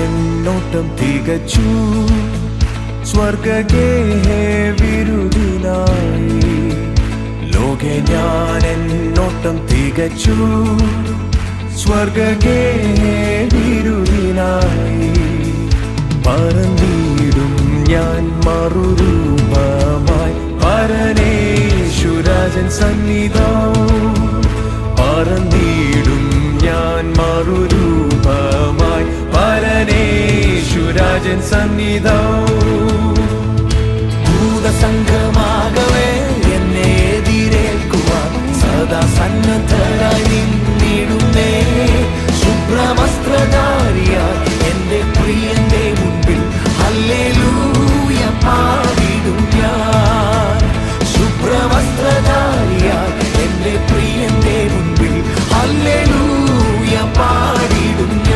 എന്നോട്ടം തികച്ചു സ്വർഗ്ഗഗേഹേ വിരുദിനായി. ലോകെ ഞാൻ എന്നോട്ടം തികച്ചു സ്വർഗ്ഗഗേഹേ വിരുദിനായി. പറന്നിടും ഞാൻ മറുരൂപമായി പരനേശുരാജൻ സന്നിധം. പറന്നിടും ഞാൻ മറുരൂപമായി പരനേശുരാജൻ സന്നിധം. ഭൂതസംഘമാകവേ എന്നെ എതിരേൽക്കുവാൻ സദാ സന്നദ്ധ